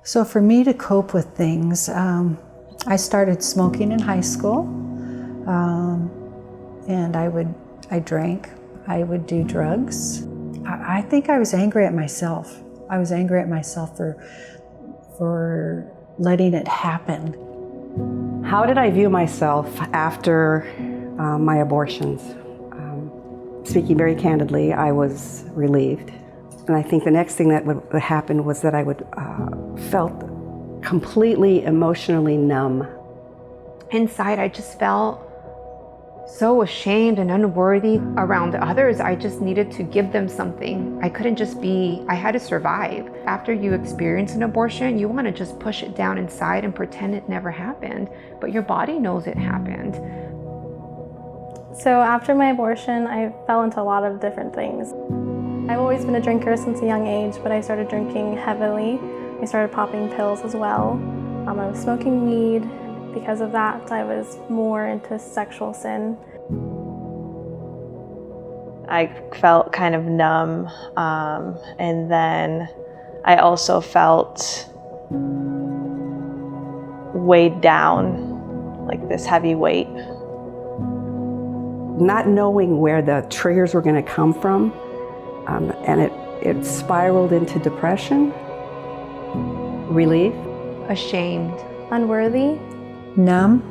So for me to cope with things, I started smoking in high school, and I drank, I would do drugs. I think I was angry at myself. I was angry at myself for letting it happen. How did I view myself after my abortions? Speaking very candidly, I was relieved. And I think the next thing that would happen was that I would felt completely emotionally numb. Inside, I just felt so ashamed and unworthy around others. I just needed to give them something. I couldn't just be, I had to survive. After you experience an abortion, you want to just push it down inside and pretend it never happened, but your body knows it happened. So after my abortion, I fell into a lot of different things. I've always been a drinker since a young age, but I started drinking heavily. I started popping pills as well. I was smoking weed. Because of that, I was more into sexual sin. I felt kind of numb, and then I also felt weighed down, like this heavy weight. Not knowing where the triggers were going to come from, and it spiraled into depression, relief, Ashamed. Unworthy. Numb.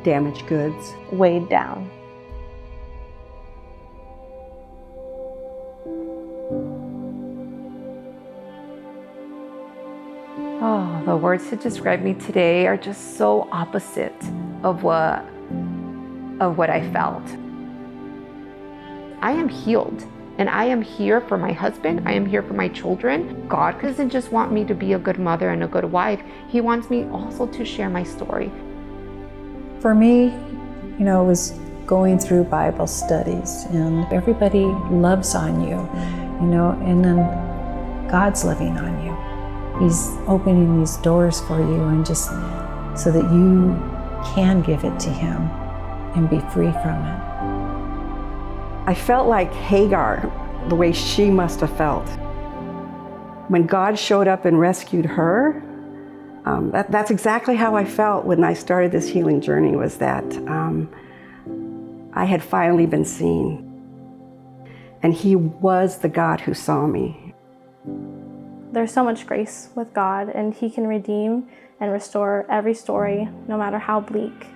damaged goods. Weighed down. Oh, the words to describe me today are just so opposite of what I felt. I am healed, and I am here for my husband. I am here for my children. God doesn't just want me to be a good mother and a good wife. He wants me also to share my story. For me, it was going through Bible studies, and everybody loves on you, and then God's loving on you. He's opening these doors for you, and just so that you can give it to Him and be free from it. I felt like Hagar, the way she must have felt. When God showed up and rescued her, that's exactly how I felt when I started this healing journey, was that I had finally been seen. And He was the God who saw me. There's so much grace with God, and He can redeem and restore every story, no matter how bleak.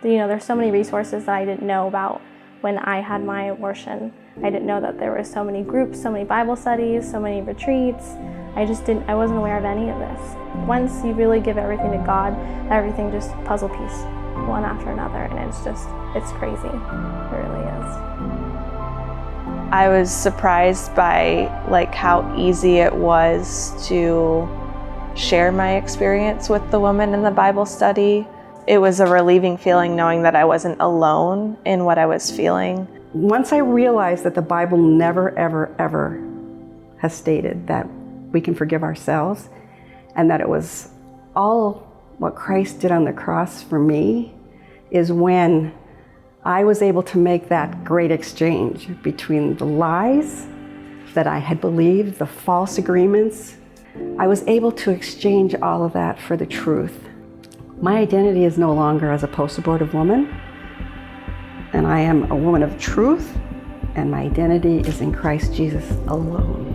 There's so many resources that I didn't know about when I had my abortion. I didn't know that there were so many groups, so many Bible studies, so many retreats. I wasn't aware of any of this. Once you really give everything to God, everything just puzzle piece, one after another, and it's crazy. It really is. I was surprised by how easy it was to share my experience with the women in the Bible study. It was a relieving feeling knowing that I wasn't alone in what I was feeling. Once I realized that the Bible never, ever, ever has stated that we can forgive ourselves, and that it was all what Christ did on the cross for me, is when I was able to make that great exchange between the lies that I had believed, the false agreements. I was able to exchange all of that for the truth. My identity is no longer as a post-abortive woman, and I am a woman of truth, and my identity is in Christ Jesus alone.